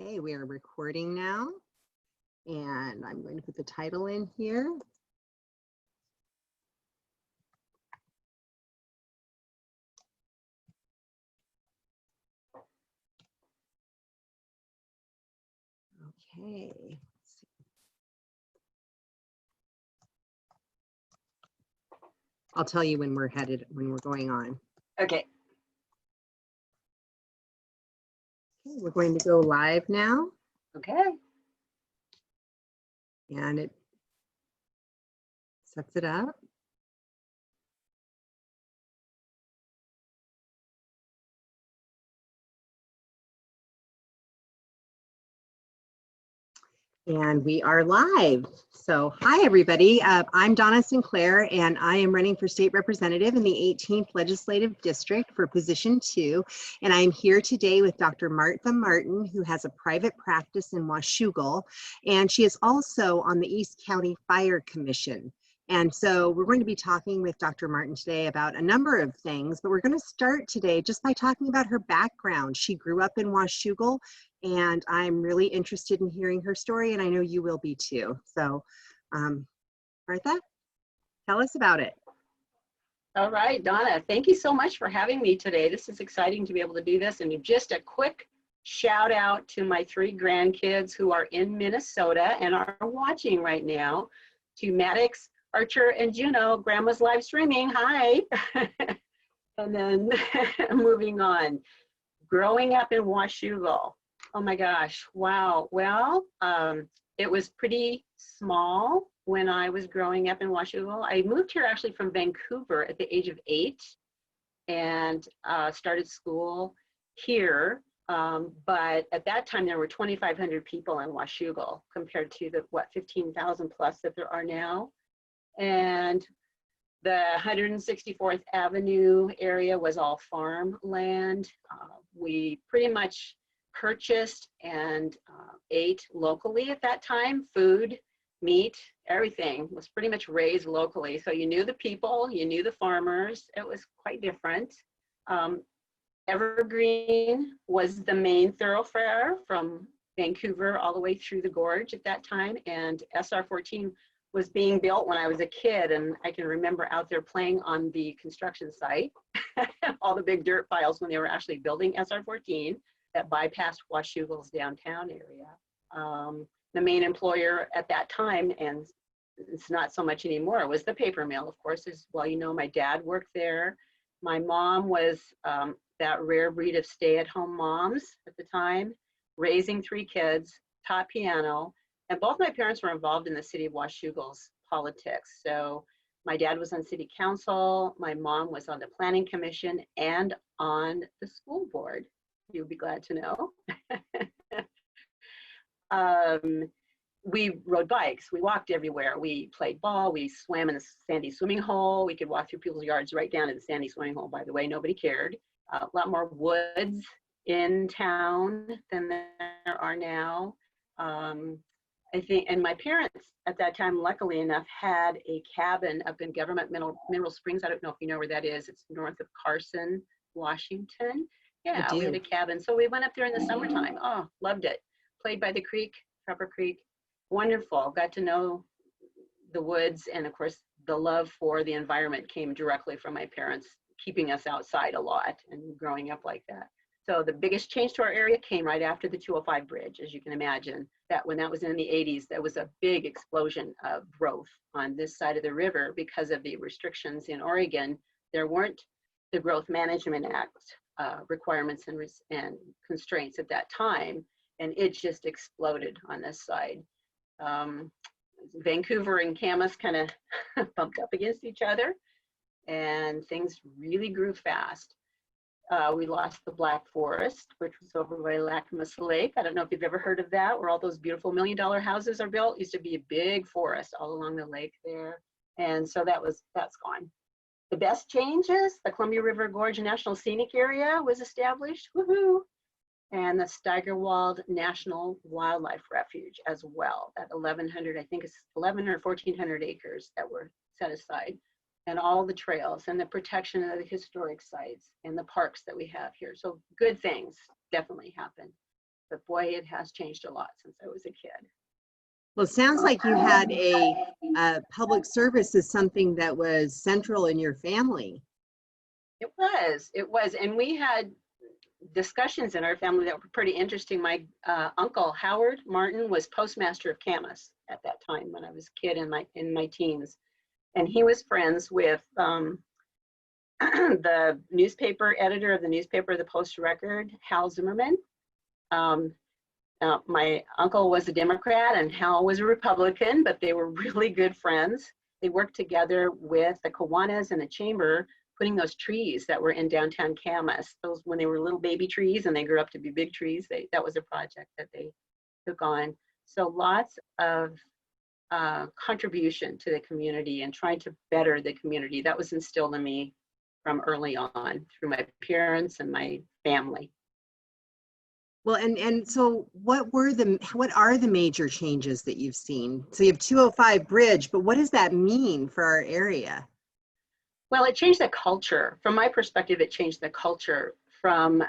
Okay, we are recording now, and I'm going to put the title in here. Okay. I'll tell you when we're going on. Okay. Okay, we're going to go live now, Okay. and it sets it up. And we are live. So hi, everybody. I'm Donna Sinclair, and I am running for state representative in the 18th Legislative District for position 2. And I'm here today with Dr. Martha Martin, who has a private practice in Washougal, and she is also on the East County Fire Commission. And so we're going to be talking with Dr. Martin today about a number of things, but we're going to start today just by talking about her background. She grew up in Washougal, and I'm really interested in hearing her story, and I know you will be too. So, Martha, tell us about it. All right, Donna, thank you so much for having me today. This is exciting to be able to do this. And just a quick shout out to my 3 grandkids who are in Minnesota and are watching right now, to Maddox, Archer, and Juno. Grandma's live streaming. Hi. And then moving on, growing up in Washougal. Oh my gosh, wow. Well, it was pretty small when I was growing up in Washougal. I moved here actually from Vancouver at the age of 8 and started school here. But at that time, there were 2,500 people in Washougal compared to the, 15,000 plus that there are now. And the 164th Avenue area was all farmland. We pretty much purchased and ate locally at that time. Food, meat, everything was pretty much raised locally. So you knew the people, you knew the farmers. It was quite different. Evergreen was the main thoroughfare from Vancouver all the way through the gorge at that time. And SR-14 was being built when I was a kid, and I can remember out there playing on the construction site, all the big dirt piles when they were actually building SR-14 that bypassed Washougal's downtown area. The main employer at that time, and it's not so much anymore, was the paper mill, of course. As well, you know, my dad worked there. My mom was that rare breed of stay-at-home moms at the time, raising 3 kids, taught piano, and both my parents were involved in the city of Washougal's politics. So my dad was on city council, my mom was on the planning commission and on the school board. You'll be glad to know. We rode bikes, we walked everywhere, we played ball, we swam in the sandy swimming hole. We could walk through people's yards right down to the sandy swimming hole, by the way, nobody cared. A lot more woods in town than there are now. I think, and my parents at that time, luckily enough, had a cabin up in Government Mineral Springs. I don't know if you know where that is. It's north of Carson, Washington. Yeah, we had a cabin. So we went up there in the summertime. Oh, loved it. Played by the creek, Trapper Creek. Wonderful. Got to know the woods. And of course, the love for the environment came directly from my parents, keeping us outside a lot and growing up like that. So the biggest change to our area came right after the 205 bridge, as you can imagine. That when that was in the 80s, there was a big explosion of growth on this side of the river because of the restrictions in Oregon. There weren't the Growth Management Act requirements and constraints at that time, and it just exploded on this side. Vancouver and Camas kind of bumped up against each other, and things really grew fast. We lost the Black Forest, which was over by Lacamas Lake. I don't know if you've ever heard of that, where all those beautiful $1 million houses are built. It used to be a big forest all along the lake there. And so that's gone. The best changes, the Columbia River Gorge National Scenic Area was established, woohoo! And the Steigerwald National Wildlife Refuge as well, at 1,100, I think it's 1,100 or 1,400 acres that were set aside. And all the trails and the protection of the historic sites and the parks that we have here. So good things definitely happened. but boy, it has changed a lot since I was a kid. Well, it sounds like you had public service is something that was central in your family. It was, and we had discussions in our family that were pretty interesting. My uncle Howard Martin was postmaster of Camas at that time when I was a kid in my teens, and he was friends with the newspaper editor of the newspaper, the Post Record, Hal Zimmerman. My uncle was a Democrat and Hal was a Republican, but they were really good friends. They worked together with the Kiwanis and the Chamber, putting those trees that were in downtown Camas, those when they were little baby trees and they grew up to be big trees, that was a project that they took on. So lots of contribution to the community and trying to better the community. That was instilled in me from early on through my parents and my family. Well, and so what are the major changes that you've seen? So you have 205 Bridge, but what does that mean for our area? Well, it changed the culture. From my perspective, it changed the culture from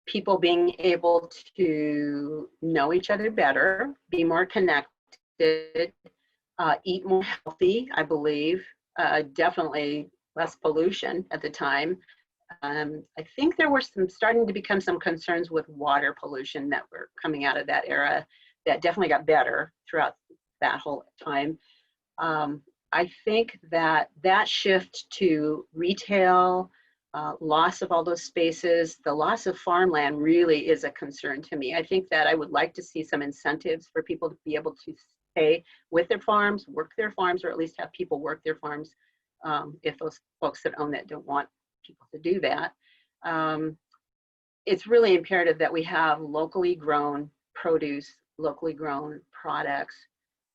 people being able to know each other better, be more connected, eat more healthy, I believe, definitely less pollution at the time. I think there were starting to become some concerns with water pollution that were coming out of that era that definitely got better throughout that whole time. I think that shift to retail, loss of all those spaces, the loss of farmland really is a concern to me. I think that I would like to see some incentives for people to be able to stay with their farms, work their farms, or at least have people work their farms if those folks that own that don't want people to do that. It's really imperative that we have locally grown produce, locally grown products.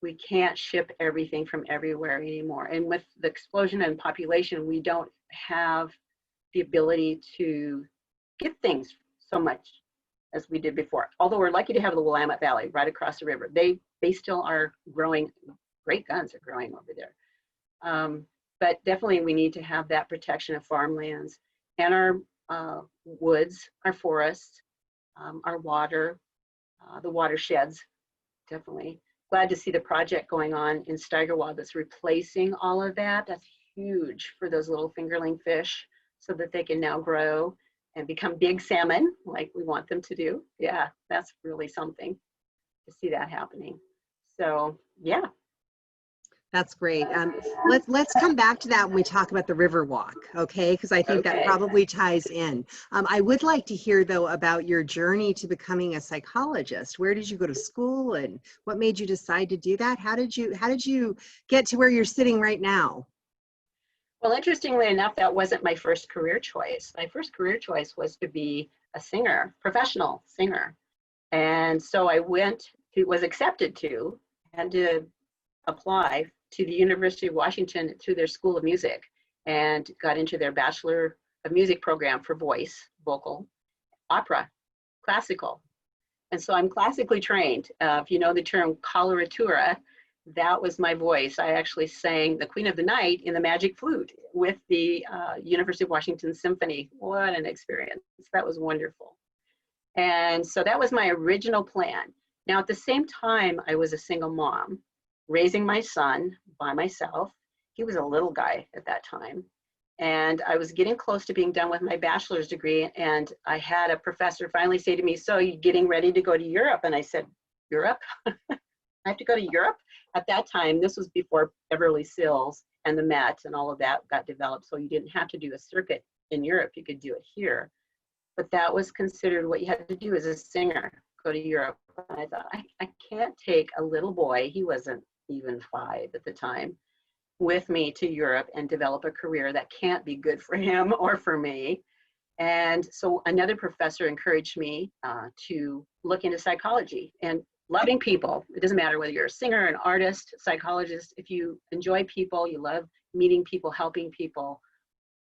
We can't ship everything from everywhere anymore. And with the explosion in population, we don't have the ability to get things so much as we did before. Although we're lucky to have the Willamette Valley right across the river. They still are growing, great guns are growing over there. But definitely we need to have that protection of farmlands and our woods, our forests, our water, the watersheds, definitely. Glad to see the project going on in Steigerwald that's replacing all of that. That's huge for those little fingerling fish so that they can now grow and become big salmon like we want them to do. Yeah, that's really something to see that happening. So yeah. That's great. Let's come back to that when we talk about the Riverwalk, okay? Because I think that probably ties in. I would like to hear though about your journey to becoming a psychologist. Where did you go to school, and what made you decide to do that? How did you get to where you're sitting right now? Well, interestingly enough, that wasn't my first career choice. My first career choice was to be a singer, professional singer, and so I was accepted to, and to apply to the University of Washington through their School of Music, and got into their Bachelor of Music program for voice, vocal, opera, classical. And so I'm classically trained. If you know the term coloratura, that was my voice. I actually sang the Queen of the Night in the Magic Flute with the University of Washington Symphony. What an experience. That was wonderful. And so that was my original plan. Now, at the same time, I was a single mom, raising my son by myself. He was a little guy at that time. And I was getting close to being done with my bachelor's degree. And I had a professor finally say to me, "So you getting ready to go to Europe?" And I said, "Europe? I have to go to Europe?" At that time, this was before Beverly Sills and the Met and all of that got developed. So you didn't have to do a circuit in Europe, you could do it here. But that was considered what you had to do as a singer, go to Europe. And I thought, I can't take a little boy, he wasn't even 5 at the time, with me to Europe and develop a career that can't be good for him or for me. And so another professor encouraged me to look into psychology and loving people. It doesn't matter whether you're a singer, an artist, psychologist, if you enjoy people, you love meeting people, helping people,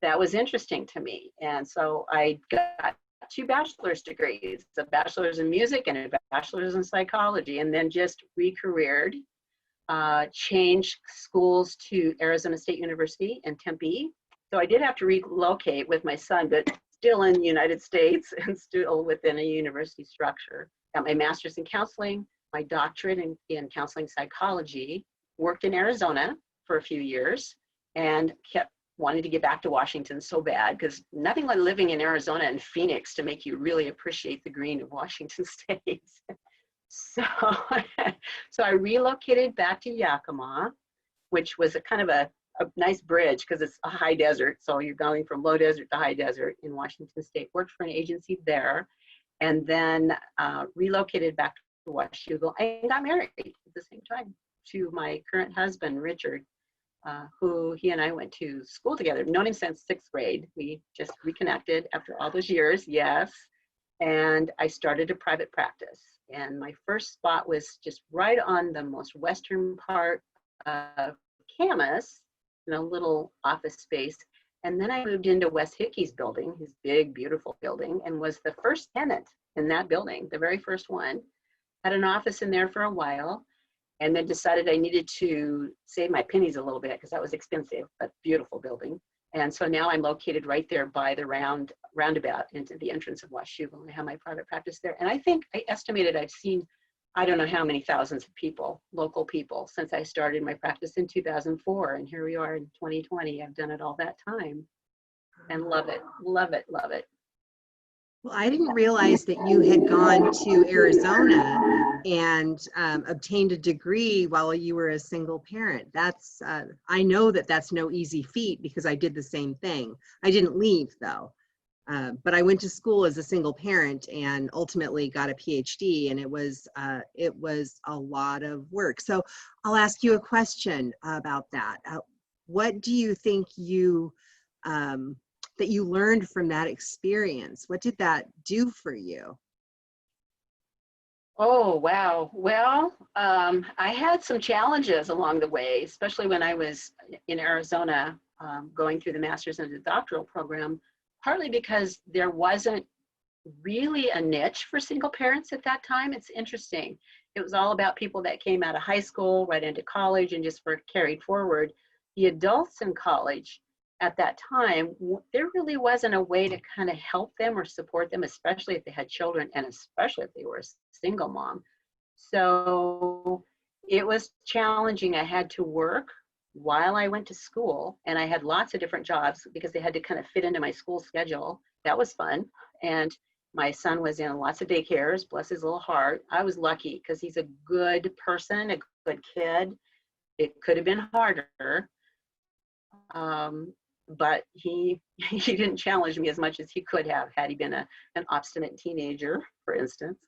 that was interesting to me. And so I got 2 bachelor's degrees, a bachelor's in music and a bachelor's in psychology, and then just re-careered, changed schools to Arizona State University in Tempe. So I did have to relocate with my son, but still in the United States and still within a university structure. Got my master's in counseling, my doctorate in counseling psychology, worked in Arizona for a few years, and kept wanting to get back to Washington so bad, because nothing like living in Arizona and Phoenix to make you really appreciate the green of Washington State. So, so I relocated back to Yakima, which was a kind of a nice bridge because it's a high desert. So you're going from low desert to high desert in Washington State. Worked for an agency there, and then relocated back to Washougal and got married at the same time to my current husband, Richard, who he and I went to school together. Known him since 6th grade. We just reconnected after all those years, yes. And I started a private practice. And my first spot was just right on the most western part of Camas, in a little office space. And then I moved into Wes Hickey's building, his big, beautiful building, and was the first tenant in that building, the very first one. Had an office in there for a while, and then decided I needed to save my pennies a little bit because that was expensive, but beautiful building. And so now I'm located right there by the roundabout into the entrance of Washougal. I have my private practice there. And I think I estimated I've seen, I don't know how many thousands of people, local people, since I started my practice in 2004. And here we are in 2020. I've done it all that time and love it, love it, love it. Well, I didn't realize that you had gone to Arizona and obtained a degree while you were a single parent. That's, I know that that's no easy feat because I did the same thing. I didn't leave though, but I went to school as a single parent and ultimately got a PhD, and it was a lot of work. So I'll ask you a question about that. What do you think that you learned from that experience? What did that do for you? Oh, wow. Well, I had some challenges along the way, especially when I was in Arizona going through the master's and the doctoral program, partly because there wasn't really a niche for single parents at that time. It's interesting. It was all about people that came out of high school, right into college, and just were carried forward. The adults in college at that time, there really wasn't a way to kind of help them or support them, especially if they had children and especially if they were a single mom. So it was challenging. I had to work while I went to school, and I had lots of different jobs because they had to kind of fit into my school schedule. That was fun. And my son was in lots of daycares, bless his little heart. I was lucky because he's a good person, a good kid. It could have been harder. But he didn't challenge me as much as he could have had he been an obstinate teenager, for instance.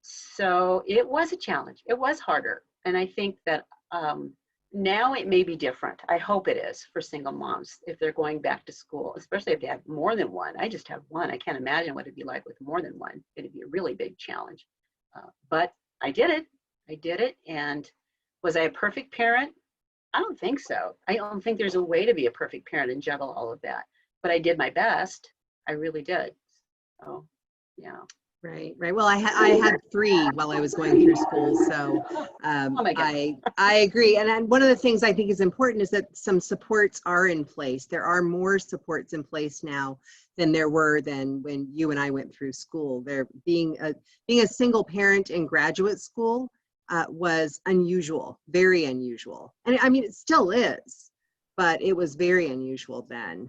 So it was a challenge. It was harder. And I think that now it may be different. I hope it is for single moms if they're going back to school, especially if they have more than one. I just have one. I can't imagine what it'd be like with more than one. It'd be a really big challenge. But I did it. I did it. And was I a perfect parent? I don't think so. I don't think there's a way to be a perfect parent and juggle all of that. But I did my best. I really did. So, yeah. Right, right. Well, I had 3 while I was going through school, so Oh my God. I agree. And one of the things I think is important is that some supports are in place. There are more supports in place now than there were then when you and I went through school. There being a single parent in graduate school was unusual, very unusual. And I mean, it still is, but it was very unusual then.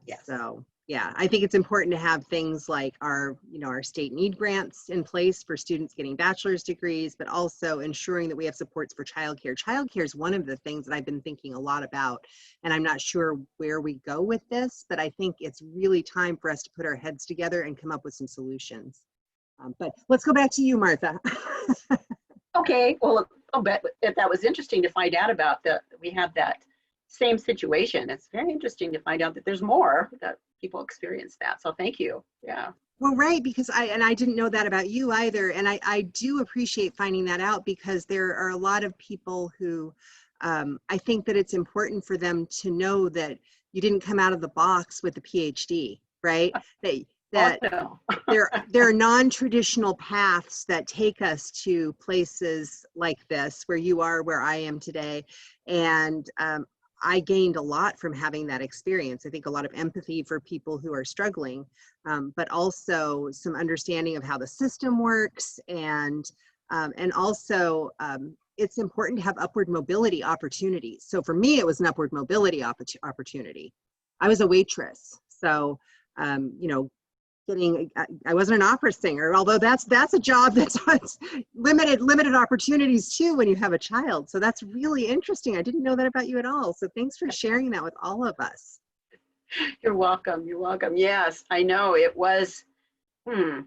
Yes. So yeah, I think it's important to have things like our state need grants in place for students getting bachelor's degrees, but also ensuring that we have supports for childcare. Childcare is one of the things that I've been thinking a lot about, and I'm not sure where we go with this, but I think it's really time for us to put our heads together and come up with some solutions. But let's go back to you, Martha. Okay, well, I'll bet that was interesting to find out about we have that same situation. It's very interesting to find out that there's more that people experience that. So thank you. Yeah. Well, right, because I didn't know that about you either. And I do appreciate finding that out because there are a lot of people who I think that it's important for them to know that you didn't come out of the box with a PhD, right? That no. there are non-traditional paths that take us to places like this, where you are, where I am today. And I gained a lot from having that experience. I think a lot of empathy for people who are struggling, but also some understanding of how the system works, and also it's important to have upward mobility opportunities. So for me, it was an upward mobility opportunity. I was a waitress, so you know, I wasn't an opera singer, although that's a job that's limited opportunities too when you have a child. So that's really interesting. I didn't know that about you at all. So thanks for sharing that with all of us. You're welcome. You're welcome. Yes, I know it was, when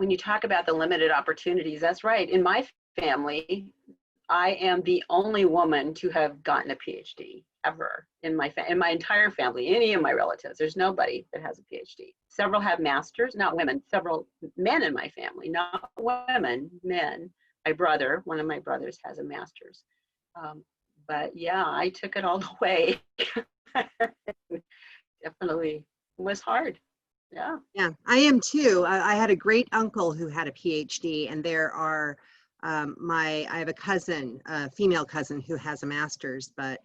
you talk about the limited opportunities, that's right. In my family, I am the only woman to have gotten a PhD ever in my entire family, any of my relatives. There's nobody that has a PhD. Several have masters, not women. Several men in my family, not women, men. One of my brothers has a master's. But yeah, I took it all the way. Definitely was hard. Yeah. Yeah, I am too. I had a great uncle who had a PhD, and there are I have a cousin, a female cousin who has a master's, but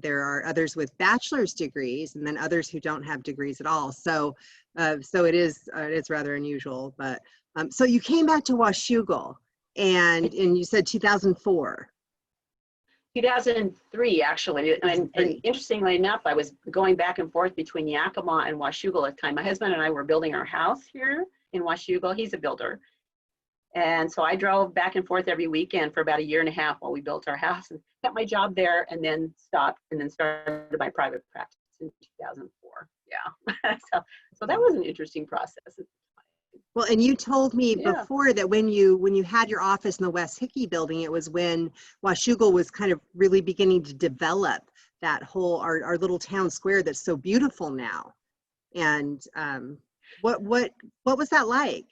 there are others with bachelor's degrees, and then others who don't have degrees at all. So, so it's rather unusual. But so you came back to Washougal, and you said 2004. 2003, actually. And interestingly enough, I was going back and forth between Yakima and Washougal at the time. My husband and I were building our house here in Washougal. He's a builder. And so I drove back and forth every weekend for about a year and a half while we built our house, and got my job there, and then stopped, and then started my private practice in 2004. Yeah. So that was an interesting process. Well, and you told me Yeah. before that when you had your office in the West Hickey building, it was when Washougal was kind of really beginning to develop that whole our little town square that's so beautiful now. And what was that like?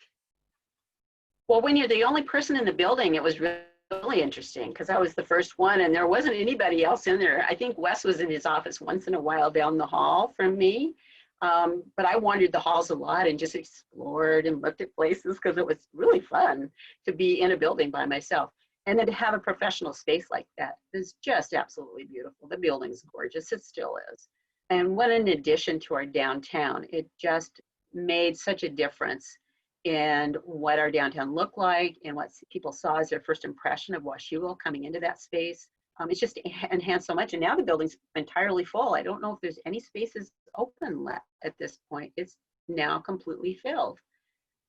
Well, when you're the only person in the building, it was really interesting because I was the first one, and there wasn't anybody else in there. I think Wes was in his office once in a while down the hall from me. But I wandered the halls a lot and just explored and looked at places because it was really fun to be in a building by myself. And then to have a professional space like that is just absolutely beautiful. The building's gorgeous, it still is. And what an addition to our downtown. It just made such a difference in what our downtown looked like and what people saw as their first impression of Washougal coming into that space. It's just enhanced so much, and now the building's entirely full. I don't know if there's any spaces open left at this point. It's now completely filled.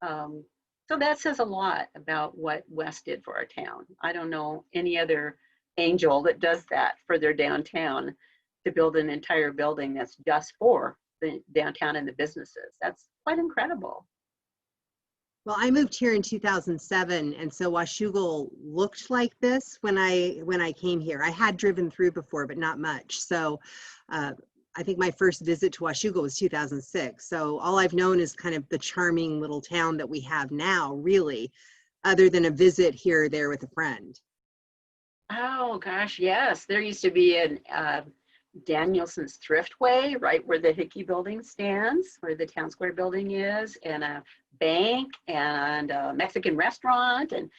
So that says a lot about what Wes did for our town. I don't know any other angel that does that for their downtown, to build an entire building that's just for the downtown and the businesses. That's quite incredible. Well, I moved here in 2007, and so Washougal looked like this when I came here. I had driven through before, but not much. So I think my first visit to Washougal was 2006. So all I've known is kind of the charming little town that we have now, really, other than a visit here or there with a friend. Oh gosh, yes. There used to be an Danielson's Thriftway, right where the Hickey building stands, where the Town Square building is, and a bank and a Mexican restaurant, and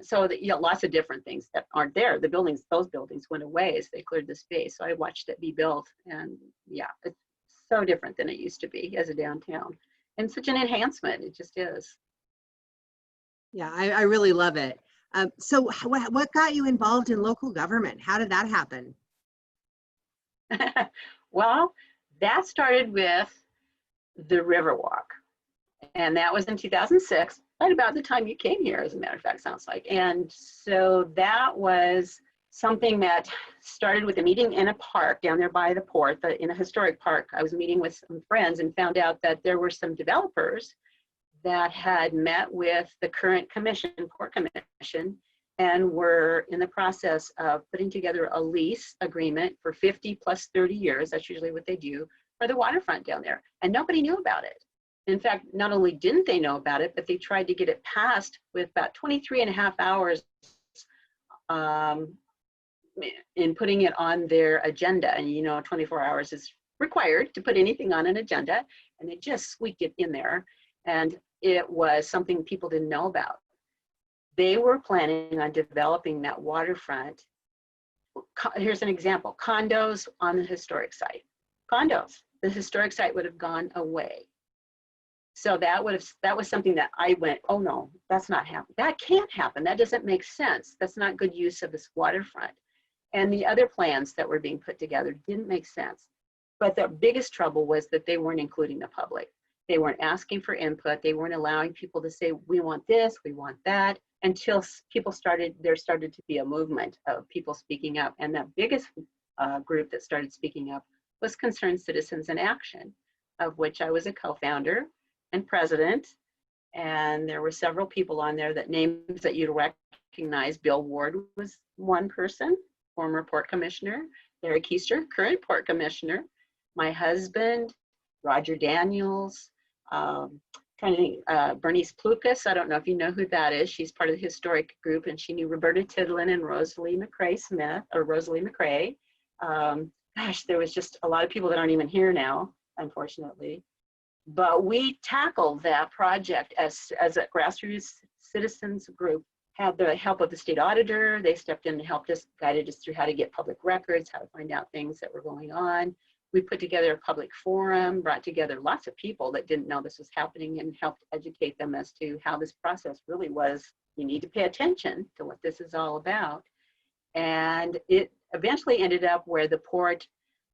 so that, you know, lots of different things that aren't there. Those buildings went away as they cleared the space. So I watched it be built, and yeah, it's so different than it used to be as a downtown, and such an enhancement. It just is. Yeah, I really love it. So what got you involved in local government? How did that happen? Well, that started with the Riverwalk, and that was in 2006, right about the time you came here, as a matter of fact, sounds like. And so that was something that started with a meeting in a park down there by the port, in a historic park. I was meeting with some friends and found out that there were some developers that had met with the current commission, Port Commission, and were in the process of putting together a lease agreement for 50 plus 30 years, that's usually what they do, for the waterfront down there. And nobody knew about it. In fact, not only didn't they know about it, but they tried to get it passed with about 23 and a half hours in putting it on their agenda. And you know, 24 hours is required to put anything on an agenda, and they just squeaked it in there. And it was something people didn't know about. They were planning on developing that waterfront here's an example, condos on the historic site. Condos, the historic site would have gone away. So that was something that I went, oh no, that's not happening. That can't happen. That doesn't make sense. That's not good use of this waterfront. And the other plans that were being put together didn't make sense. But the biggest trouble was that they weren't including the public. They weren't asking for input. They weren't allowing people to say, we want this, we want that, until there started to be a movement of people speaking up. And the biggest group that started speaking up was Concerned Citizens in Action, of which I was a co-founder and president. And there were several people on there, that names that you'd recognize. Bill Ward was one person, former Port Commissioner. Larry Keister, current Port Commissioner. My husband, Roger Daniels, Bernice Plukas. I don't know if you know who that is. She's part of the historic group, and she knew Roberta Tidlin and Rosalie McCrae. Gosh, there was just a lot of people that aren't even here now, unfortunately. But we tackled that project as a grassroots citizens group. Had the help of the state auditor. They stepped in and helped us, guided us through how to get public records, how to find out things that were going on. We put together a public forum, brought together lots of people that didn't know this was happening, and helped educate them as to how this process really was. You need to pay attention to what this is all about. And it eventually ended up where the port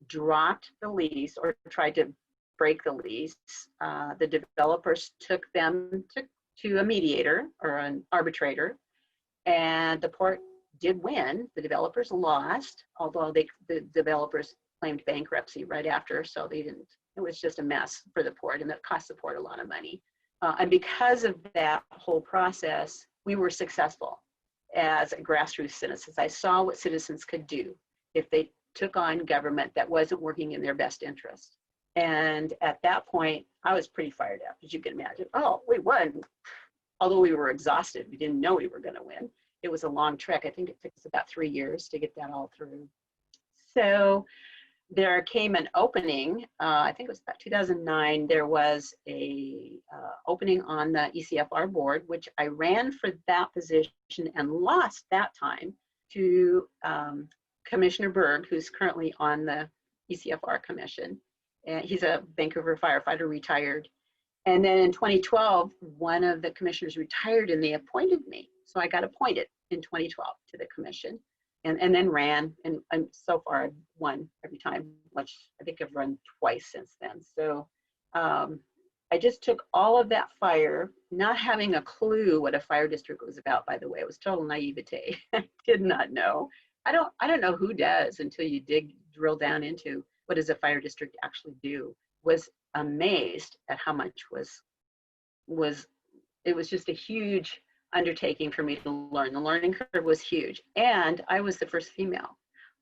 dropped the lease, or tried to break the lease. The developers took them to a mediator or an arbitrator, and the port did win. The developers lost, although the developers claimed bankruptcy right after, so they didn't. It was just a mess for the port, and that cost the port a lot of money. And because of that whole process, we were successful as grassroots citizens. I saw what citizens could do if they took on government that wasn't working in their best interest. And at that point, I was pretty fired up, as you can imagine. Oh, we won. Although we were exhausted, we didn't know we were going to win. It was a long trek. I think it took us about 3 years to get that all through. So there came an opening, I think it was about 2009, there was a opening on the ECFR board, which I ran for that position and lost that time to Commissioner Berg, who's currently on the ECFR commission. And he's a Vancouver firefighter, retired. And then in 2012, one of the commissioners retired and they appointed me. So I got appointed in 2012 to the commission, and then ran. And so far I've won every time, which I think I've run twice since then. So I just took all of that fire, not having a clue what a fire district was about, by the way. It was total naivete. I did not know. I don't know who does until you drill down into what does a fire district actually do. Was amazed at how much it was just a huge undertaking for me to learn. The learning curve was huge. And I was the first female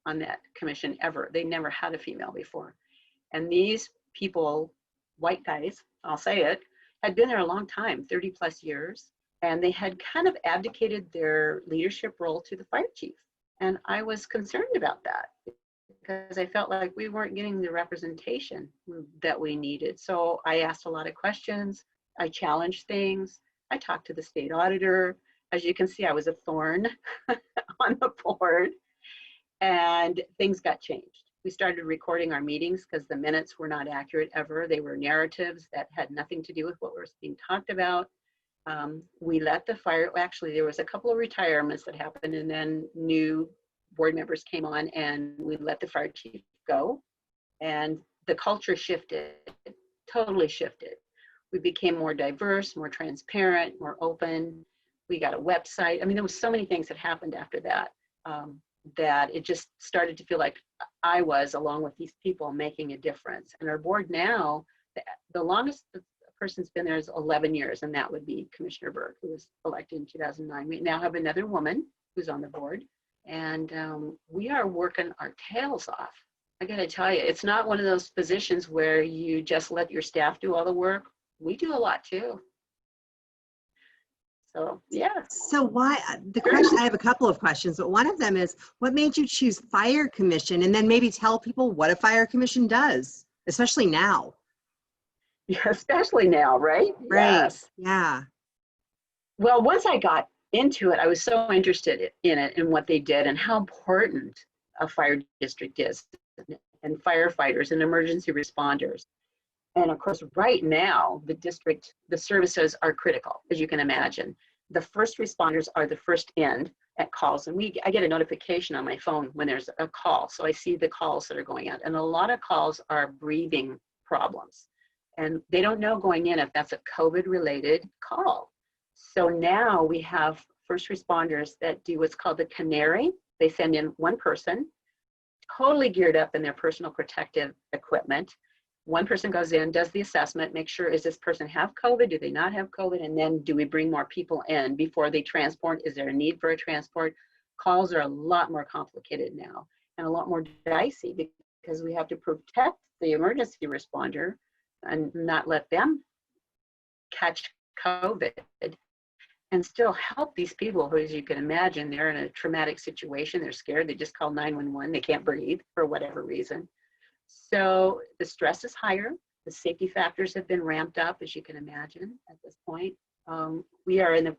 on that commission ever. They never had a female before. And these people, white guys, I'll say it, had been there a long time, 30 plus years. And they had kind of abdicated their leadership role to the fire chief. And I was concerned about that, because I felt like we weren't getting the representation that we needed. So I asked a lot of questions. I challenged things. I talked to the state auditor. As you can see, I was a thorn on the board, and things got changed. We started recording our meetings because the minutes were not accurate ever. They were narratives that had nothing to do with what was being talked about. We let the fire, actually there was a couple of retirements that happened, and then new board members came on, and we let the fire chief go. And the culture shifted, totally shifted. We became more diverse, more transparent, more open. We got a website. I mean, there was so many things that happened after that, that it just started to feel like I was, along with these people, making a difference. And our board now, the longest the person's been there is 11 years, and that would be Commissioner Berg, who was elected in 2009. We now have another woman who's on the board, and we are working our tails off. I gotta tell you, it's not one of those positions where you just let your staff do all the work. We do a lot too. So, yeah. So why, the question, I have a couple of questions, but one of them is, what made you choose fire commission? And then maybe tell people what a fire commission does, especially now. Yeah, especially now, right? Right. Yes. Yeah. Well, once I got into it, I was so interested in it and what they did and how important a fire district is, and firefighters and emergency responders. And of course, right now, the services are critical, as you can imagine. The first responders are the first in at calls, and I get a notification on my phone when there's a call, so I see the calls that are going out, and a lot of calls are breathing problems, and they don't know going in if that's a COVID-related call. So now we have first responders that do what's called the canary. They send in one person, totally geared up in their personal protective equipment. One person goes in, does the assessment, make sure, is this person have COVID? Do they not have COVID? And then do we bring more people in before they transport? Is there a need for a transport? Calls are a lot more complicated now and a lot more dicey because we have to protect the emergency responder and not let them catch COVID and still help these people who, as you can imagine, they're in a traumatic situation. They're scared. They just call 911. They can't breathe for whatever reason. So the stress is higher. The safety factors have been ramped up, as you can imagine at this point. We're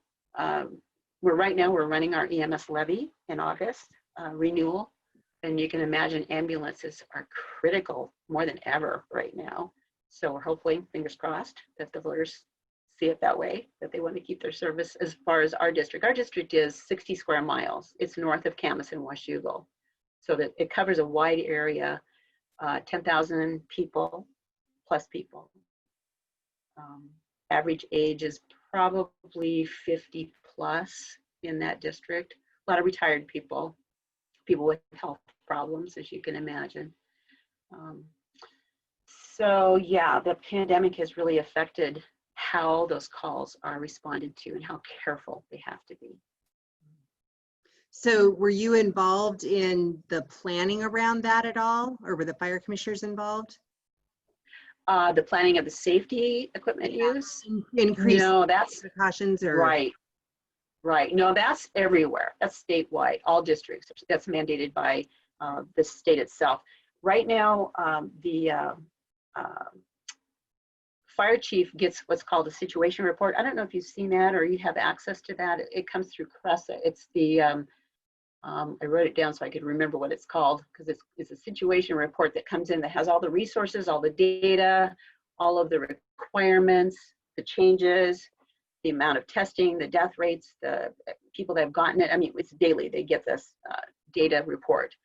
running our EMS levy in August, renewal. And you can imagine ambulances are critical more than ever right now. So we're hopefully, fingers crossed, that the voters see it that way, that they want to keep their service as far as our district. Our district is 60 square miles. It's north of Camas and Washougal. So that it covers a wide area. 10,000 people, plus people. Average age is probably 50 plus in that district. A lot of retired people, people with health problems, as you can imagine. So yeah, the pandemic has really affected how those calls are responded to and how careful they have to be. So were you involved in the planning around that at all, or were the fire commissioners involved? The planning of the safety equipment use? Increase No, that's precautions or right. No, that's everywhere. That's statewide, all districts. That's mandated by the state itself. Right now, the fire chief gets what's called a situation report. I don't know if you've seen that or you have access to that. It comes through CRESA. It's the I wrote it down so I could remember what it's called, because it's a situation report that comes in that has all the resources, all the data, all of the requirements, the changes, the amount of testing, the death rates, the people that have gotten it. I mean, it's daily. They get this data report.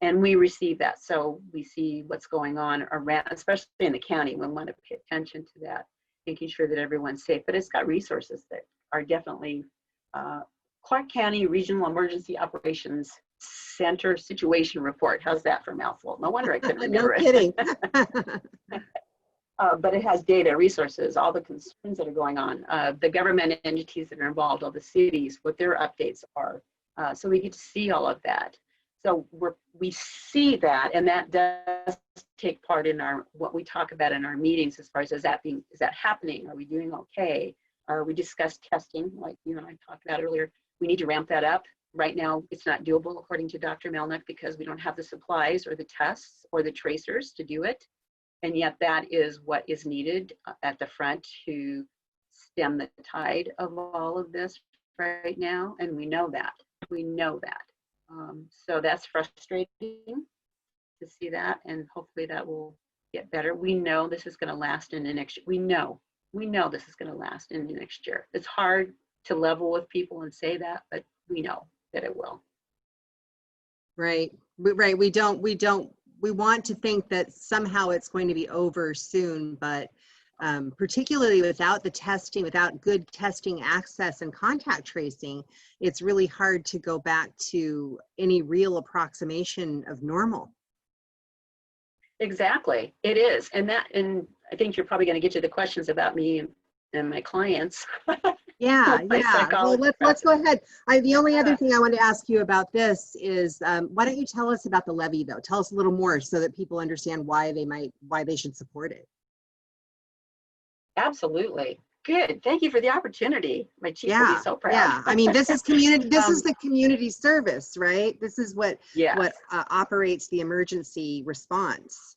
And we receive that. So we see what's going on around, especially in the county. We want to pay attention to that, making sure that everyone's safe. But it's got resources that are definitely Clark County Regional Emergency Operations Center Situation Report. How's that for a mouthful? No wonder I couldn't remember no kidding. But it has data, resources, all the concerns that are going on, the government entities that are involved, all the cities, what their updates are. So we get to see all of that. So we see that, and that does take part in what we talk about in our meetings as far as is that happening? Are we doing okay? We discussed testing, like you and I talked about earlier. We need to ramp that up. Right now, it's not doable, according to Dr. Melnick, because we don't have the supplies or the tests or the tracers to do it. And yet that is what is needed at the front to stem the tide of all of this right now. And we know that. So that's frustrating to see that, and hopefully that will get better. We know this is going to last in the next year. We know this is going to last in the next year. It's hard to level with people and say that, but we know that it will. Right. We want to think that somehow it's going to be over soon, but particularly without the testing, without good testing access and contact tracing, it's really hard to go back to any real approximation of normal. Exactly, it is. And I think you're probably going to get to the questions about me and my clients. Yeah. Well, let's go ahead. The only other thing I wanted to ask you about this is, why don't you tell us about the levy, though? Tell us a little more so that people understand why they should support it. Absolutely. Good. Thank you for the opportunity. My chief will be so proud. Yeah. I mean, this is community. This is the community service, right? This is what operates the emergency response.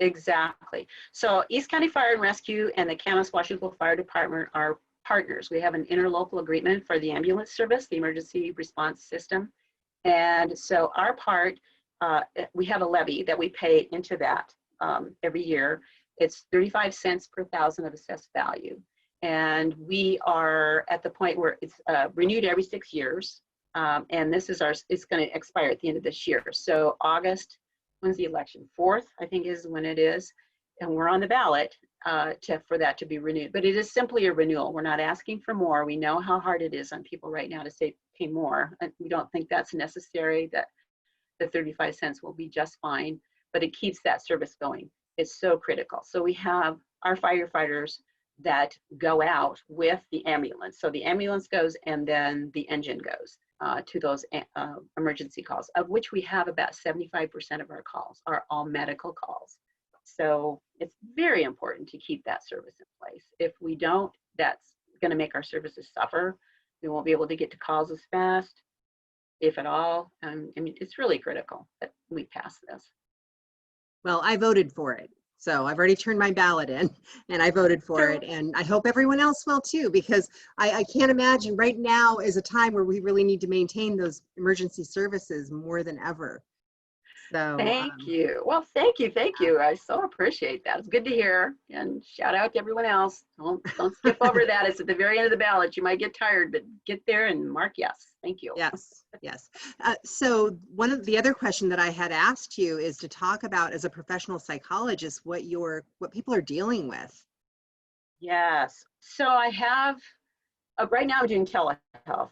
Exactly. So East County Fire and Rescue and the Camas Washougal Fire Department are partners. We have an interlocal agreement for the ambulance service, the emergency response system, And so our part, we have a levy that we pay into that every year. It's 35 cents per thousand of assessed value. And we are at the point where it's renewed every 6 years. And this is it's going to expire at the end of this year. So August, when's the election? 4th, I think is when it is. And we're on the ballot for that to be renewed. But it is simply a renewal. We're not asking for more. We know how hard it is on people right now to pay more. And we don't think that's necessary, that the 35 cents will be just fine, but it keeps that service going. It's so critical. So we have our firefighters that go out with the ambulance. So the ambulance goes and then the engine goes to those emergency calls, of which we have about 75% of our calls are all medical calls. So it's very important to keep that service in place. If we don't, that's going to make our services suffer. We won't be able to get to calls as fast, if at all. I mean, it's really critical that we pass this. Well, I voted for it. So I've already turned my ballot in and I voted for it. And I hope everyone else will too, because I can't imagine right now is a time where we really need to maintain those emergency services more than ever. So thank you. Well, thank you. Thank you. I so appreciate that. It's good to hear. And shout out to everyone else. Don't skip over that. It's at the very end of the ballot. You might get tired, but get there and mark yes. Thank you. Yes, yes. So one of the other question that I had asked you is to talk about, as a professional psychologist, what people are dealing with. Yes. So I have, right now I'm doing telehealth,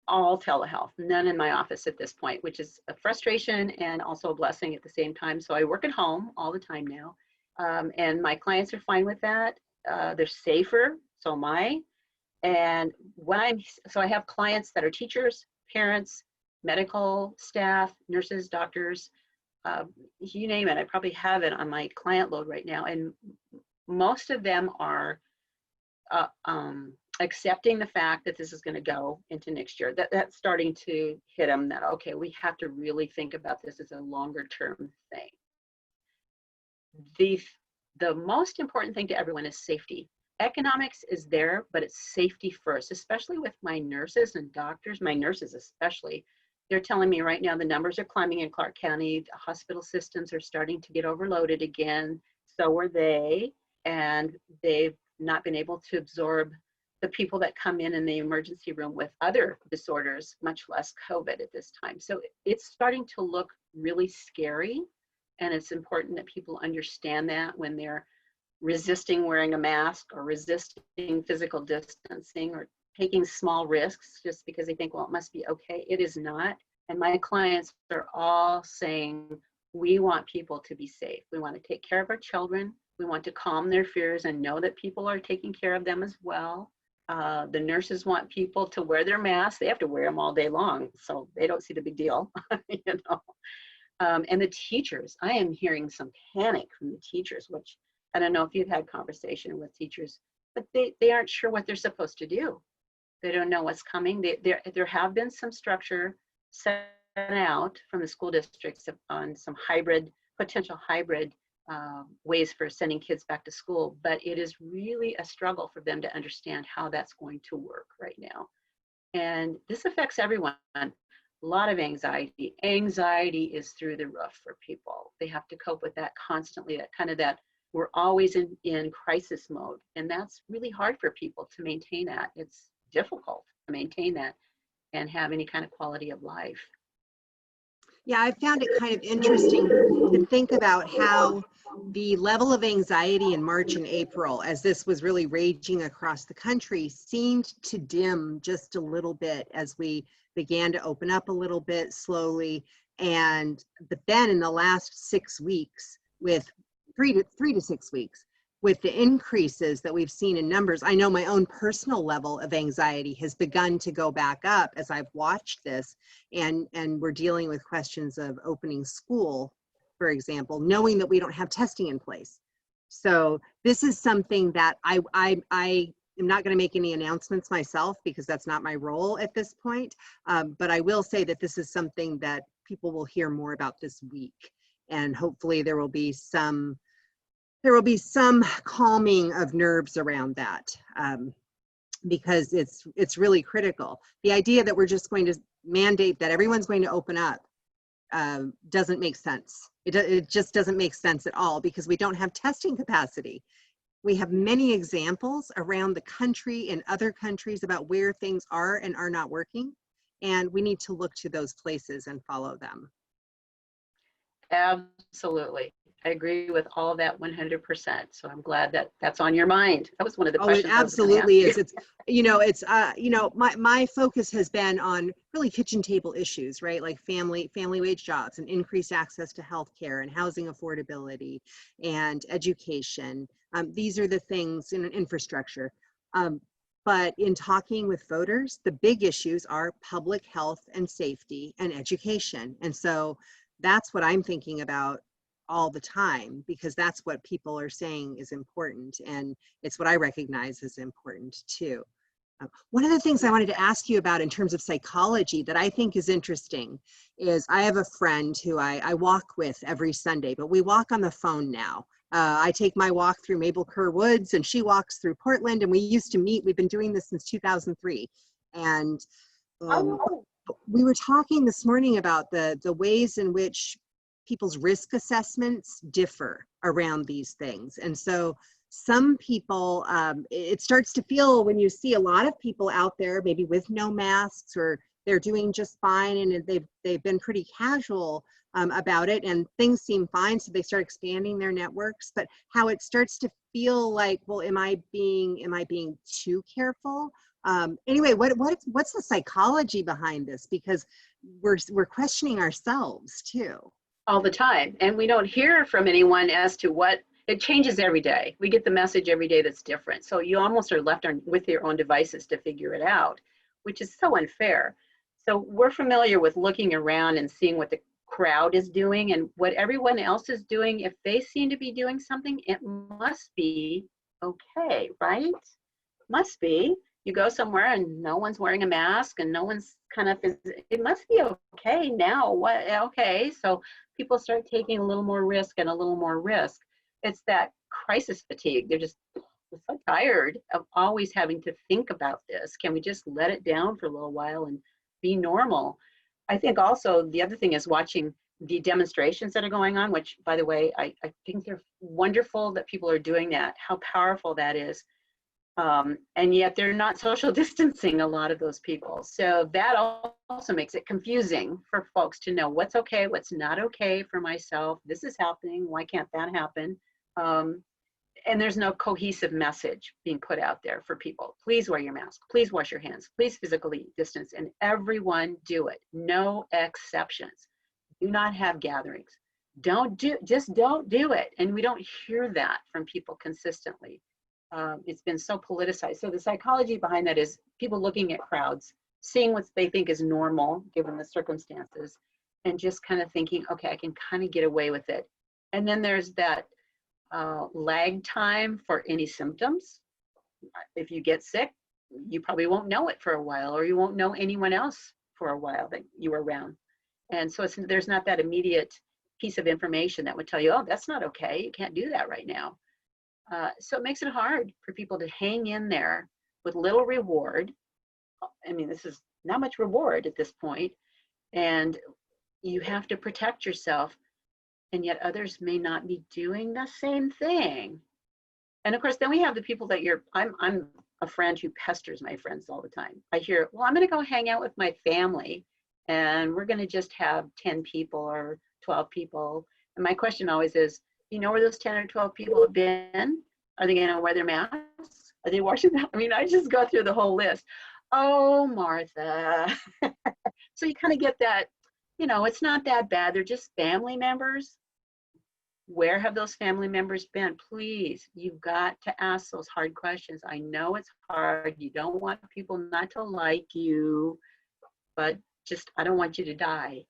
all telehealth, none in my office at this point, which is a frustration and also a blessing at the same time. So I work at home all the time now. And my clients are fine with that. They're safer, so am I. And so I have clients that are teachers, parents, medical staff, nurses, doctors, you name it. I probably have it on my client load right now. And most of them are accepting the fact that this is going to go into next year. That's starting to hit them that, okay, we have to really think about this as a longer term thing. The most important thing to everyone is safety. Economics is there, but it's safety first, especially with my nurses and doctors, my nurses especially. They're telling me right now the numbers are climbing in Clark County. The hospital systems are starting to get overloaded again. So are they, and they've not been able to absorb the people that come in the emergency room with other disorders, much less COVID at this time. So it's starting to look really scary, and it's important that people understand that when they're resisting wearing a mask or resisting physical distancing or taking small risks just because they think, well, it must be okay. It is not. And my clients are all saying, we want people to be safe. We want to take care of our children. We want to calm their fears and know that people are taking care of them as well. The nurses want people to wear their masks. They have to wear them all day long, so they don't see the big deal, you know. And the teachers, I am hearing some panic from the teachers, which I don't know if you've had conversation with teachers, but they aren't sure what they're supposed to do. They don't know what's coming. There have been some structure set out from the school districts on some potential hybrid ways for sending kids back to school, but it is really a struggle for them to understand how that's going to work right now. And this affects everyone. A lot of anxiety. Anxiety is through the roof for people. They have to cope with that constantly, that we're always in crisis mode. And that's really hard for people to maintain that. It's difficult to maintain that and have any kind of quality of life. Yeah, I found it kind of interesting to think about how the level of anxiety in March and April, as this was really raging across the country, seemed to dim just a little bit as we began to open up a little bit slowly. But then in the last 6 weeks, with 3 to 6 weeks, with the increases that we've seen in numbers, I know my own personal level of anxiety has begun to go back up as I've watched this, and we're dealing with questions of opening school, for example, knowing that we don't have testing in place. So this is something that I am not going to make any announcements myself because that's not my role at this point, but I will say that this is something that people will hear more about this week, and hopefully there will be some calming of nerves around that, because it's really critical. The idea that we're just going to mandate that everyone's going to open up doesn't make sense. It just doesn't make sense at all, because we don't have testing capacity. We have many examples around the country in other countries about where things are and are not working, and we need to look to those places and follow them. Absolutely. I agree with all of that 100%. So I'm glad that that's on your mind. That was one of the Oh, it questions I was gonna absolutely ask is. It's, my focus has been on really kitchen table issues, right? Like family wage jobs and increased access to healthcare and housing affordability and education. These are the things in infrastructure. But in talking with voters, the big issues are public health and safety and education. And so that's what I'm thinking about all the time, because that's what people are saying is important, and it's what I recognize as important too. One of the things I wanted to ask you about in terms of psychology that I think is interesting is I have a friend who I walk with every Sunday, but we walk on the phone now. I take my walk through Mabel Kerr Woods and she walks through Portland, and we used to meet. We've been doing this since 2003. And we were talking this morning about the ways in which people's risk assessments differ around these things. And so some people, it starts to feel when you see a lot of people out there, maybe with no masks, or they're doing just fine and they've been pretty casual about it, and things seem fine, so they start expanding their networks. But how it starts to feel like, well, am I being too careful? Anyway, what's the psychology behind this? Because we're questioning ourselves too. all the time. And we don't hear from anyone as to what, it changes every day. We get the message every day that's different. So you almost are left with your own devices to figure it out, which is so unfair. So we're familiar with looking around and seeing what the crowd is doing and what everyone else is doing. If they seem to be doing something, it must be okay, right? Must be. You go somewhere and no one's wearing a mask and no one's it must be okay now. What? Okay. So people start taking a little more risk and a little more risk. It's that crisis fatigue. They're so tired of always having to think about this. Can we just let it down for a little while and be normal? I think also the other thing is watching the demonstrations that are going on, which, by the way, I think they're wonderful that people are doing that, how powerful that is. And yet they're not social distancing, a lot of those people. So that also makes it confusing for folks to know what's okay, what's not okay for myself. This is happening. Why can't that happen? And there's no cohesive message being put out there for people. Please wear your mask. Please wash your hands. Please physically distance. And everyone do it. No exceptions. Do not have gatherings. Just don't do it. And we don't hear that from people consistently. It's been so politicized. So the psychology behind that is people looking at crowds, seeing what they think is normal given the circumstances, and just kind of thinking, okay, I can kind of get away with it. And then there's that lag time for any symptoms. If you get sick, you probably won't know it for a while, or you won't know anyone else for a while that you were around. And so there's not that immediate piece of information that would tell you, oh, that's not okay. You can't do that right now. So it makes it hard for people to hang in there with little reward. I mean, this is not much reward at this point, and you have to protect yourself, and yet others may not be doing the same thing. And of course, then we have the people that I'm a friend who pesters my friends all the time. I hear, well, I'm going to go hang out with my family, and we're going to just have 10 people or 12 people. And my question always is, you know where those 10 or 12 people have been? Are they going to wear their masks? Are they washing them? I mean, I just go through the whole list. Oh, Martha. So you kind of get that, it's not that bad. They're just family members. Where have those family members been? Please, you've got to ask those hard questions. I know it's hard. You don't want people not to like you, but just, I don't want you to die.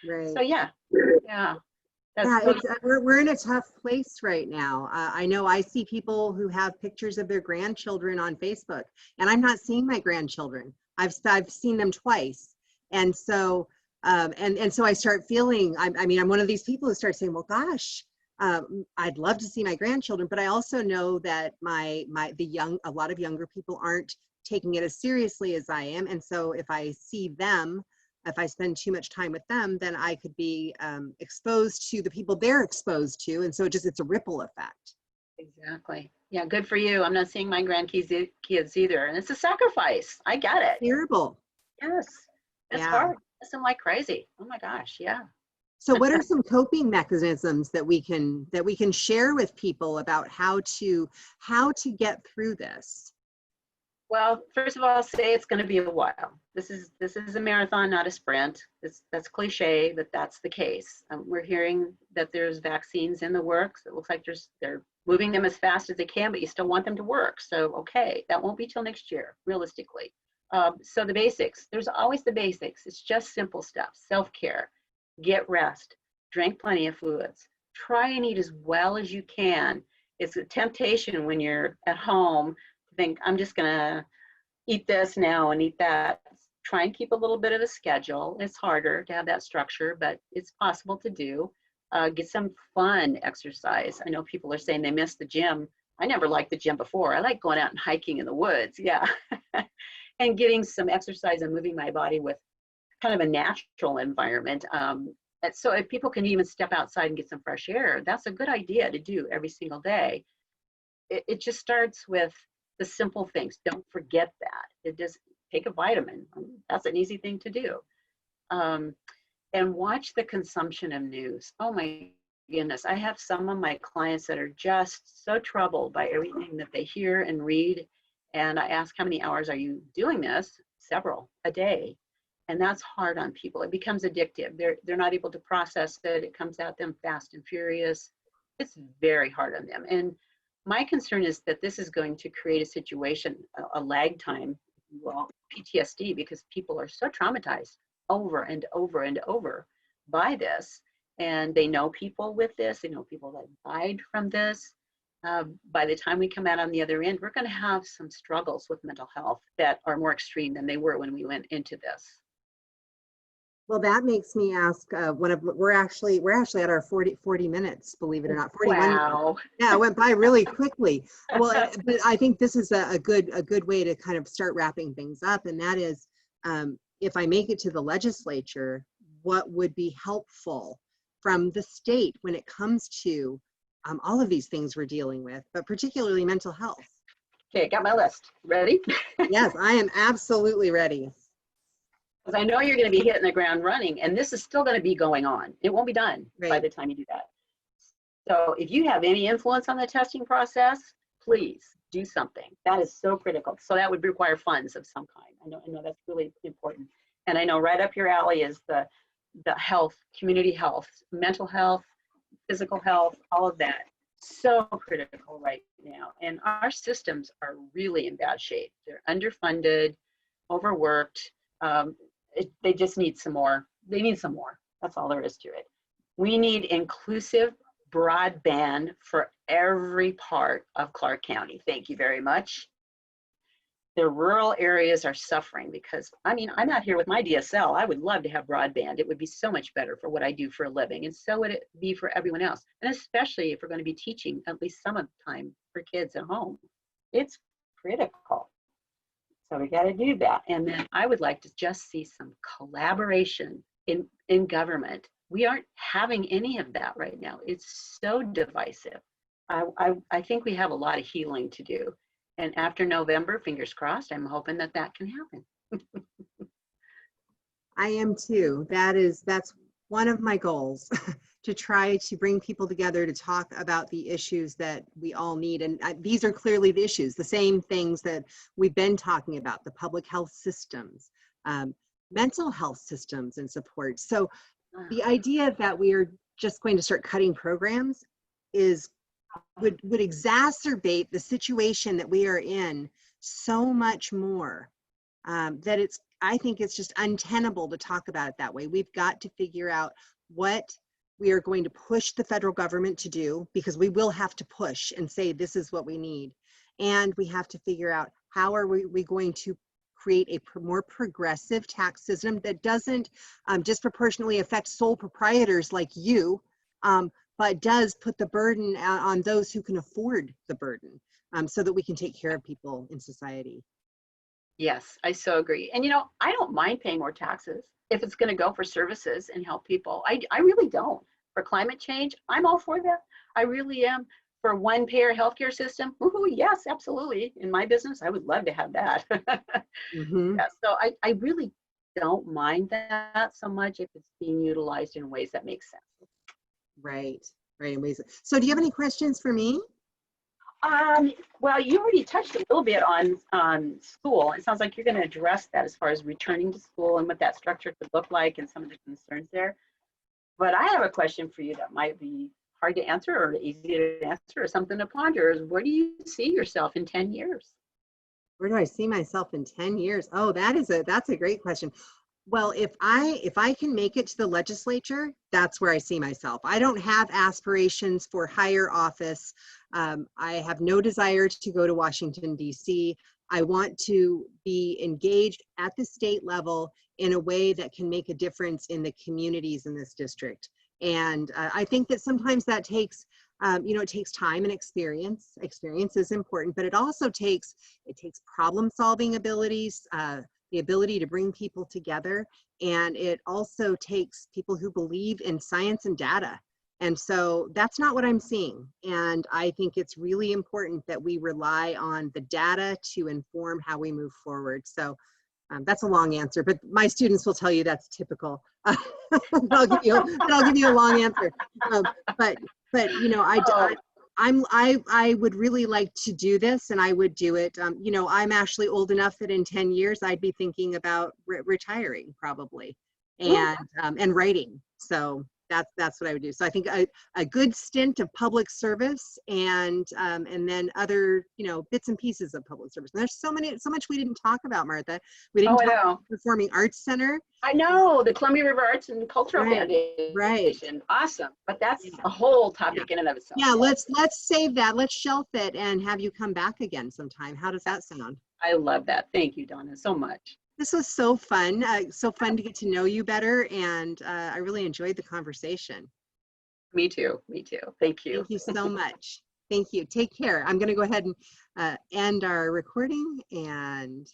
Right. So yeah. We're in a tough place right now. I know I see people who have pictures of their grandchildren on Facebook, and I'm not seeing my grandchildren. I've seen them twice, and so so I start feeling. I'm one of these people who start saying, "Well, gosh, I'd love to see my grandchildren," but I also know that a lot of younger people aren't taking it as seriously as I am. And so if I see them, if I spend too much time with them, then I could be exposed to the people they're exposed to. And so it's a ripple effect. Exactly. Yeah, good for you. I'm not seeing my kids either. And it's a sacrifice. I get it. Terrible. Yes. It's Yeah. hard. Miss them like crazy. Oh my gosh. Yeah. So what are some coping mechanisms that we can share with people about how to get through this? Well, first of all, I'll say it's going to be a while. This is a marathon, not a sprint. That's cliche, but that's the case. We're hearing that there's vaccines in the works. It looks like they're moving them as fast as they can, but you still want them to work. So, okay, that won't be till next year, realistically. So the basics, there's always the basics. It's just simple stuff. Self-care, get rest, drink plenty of fluids, try and eat as well as you can. It's a temptation when you're at home to think, I'm just gonna eat this now and eat that. Try and keep a little bit of a schedule. It's harder to have that structure, but it's possible to do. Get some fun exercise. I know people are saying they miss the gym. I never liked the gym before. I like going out and hiking in the woods, yeah. And getting some exercise and moving my body with kind of a natural environment. So if people can even step outside and get some fresh air, that's a good idea to do every single day. It just starts with the simple things. Don't forget that. It just take a vitamin. That's an easy thing to do. And watch the consumption of news. Oh my goodness. I have some of my clients that are just so troubled by everything that they hear and read. And I ask, how many hours are you doing this? Several a day. And that's hard on people. It becomes addictive. They're not able to process it. It comes at them fast and furious. It's very hard on them. And my concern is that this is going to create a situation, a lag time, well, PTSD, because people are so traumatized over and over and over by this. And they know people with this. They know people that died from this. By the time we come out on the other end, we're going to have some struggles with mental health that are more extreme than they were when we went into this. Well, that makes me ask, we're actually at our 40 minutes, believe it or not, 41. Wow. Yeah, it went by really quickly. Well, but I think this is a good way to kind of start wrapping things up. And that is, if I make it to the legislature, what would be helpful from the state when it comes to all of these things we're dealing with, but particularly mental health? Okay, got my list. Ready? Yes, I am absolutely ready. Because I know you're going to be hitting the ground running, and this is still going to be going on. It won't be done by the time you do that. So if you have any influence on the testing process, please do something. That is so critical. So that would require funds of some kind. I know that's really important. And I know right up your alley is the health, community health, mental health, physical health, all of that. So critical right now. And our systems are really in bad shape. They're underfunded, overworked. They just need some more. They need some more. That's all there is to it. We need inclusive broadband for every part of Clark County. Thank you very much. The rural areas are suffering because, I'm out here with my DSL. I would love to have broadband. It would be so much better for what I do for a living, and so would it be for everyone else. And especially if we're going to be teaching at least some of the time for kids at home. It's critical. So we got to do that. And then I would like to just see some collaboration in government. We aren't having any of that right now. It's so divisive. I think we have a lot of healing to do. And after November, fingers crossed, I'm hoping that can happen. I am too. That's one of my goals, to try to bring people together to talk about the issues that we all need. And these are clearly the issues, the same things that we've been talking about, the public health systems, mental health systems and support. So the idea that we are just going to start cutting programs would exacerbate the situation that we are in so much more, that I think it's just untenable to talk about it that way. We've got to figure out what we are going to push the federal government to do, because we will have to push and say this is what we need. And we have to figure out how are we going to create a more progressive tax system that doesn't disproportionately affect sole proprietors like you, but does put the burden on those who can afford the burden, so that we can take care of people in society. Yes, I so agree. And I don't mind paying more taxes if it's going to go for services and help people. I really don't. For climate change, I'm all for that. I really am. For one payer healthcare system, woohoo, yes, absolutely. In my business, I would love to have that. Hmm. Yeah, so I really don't mind that so much if it's being utilized in ways that make sense. Right, right. Amazing. So do you have any questions for me? Well, you already touched a little bit on school. It sounds like you're going to address that as far as returning to school and what that structure could look like and some of the concerns there. But I have a question for you that might be hard to answer or easy to answer or something to ponder is where do you see yourself in 10 years? Where do I see myself in 10 years? Oh, that's a great question. Well, if I can make it to the legislature, that's where I see myself. I don't have aspirations for higher office. I have no desire to go to Washington, D.C. I want to be engaged at the state level in a way that can make a difference in the communities in this district. And I think that sometimes that takes, it takes time and experience. Experience is important, but it takes problem-solving abilities, the ability to bring people together. And it also takes people who believe in science and data. And so that's not what I'm seeing. And I think it's really important that we rely on the data to inform how we move forward. So that's a long answer, but my students will tell you that's typical. I'll give you a long answer. Um, but Oh, I would really like to do this, and I would do it. I'm actually old enough that in 10 years I'd be thinking about retiring probably, and writing. So that's what I would do. So I think a good stint of public service, and then other bits and pieces of public service. And there's so much we didn't talk about, Martha. We didn't I talk about know. the Performing Arts Center. I know the Columbia River Arts and Cultural Right, right. Foundation. Awesome. But that's Yeah. a whole Yeah. topic in and of itself. Yeah, Yes. let's save that. Let's shelf it and have you come back again sometime. How does that sound? I love that. Thank you, Donna, so much. This was so fun to get to know you better, and I really enjoyed the conversation. Me too. Me too. Thank you. Thank you so much. Thank you. Take care. I'm going to go ahead and end our recording, and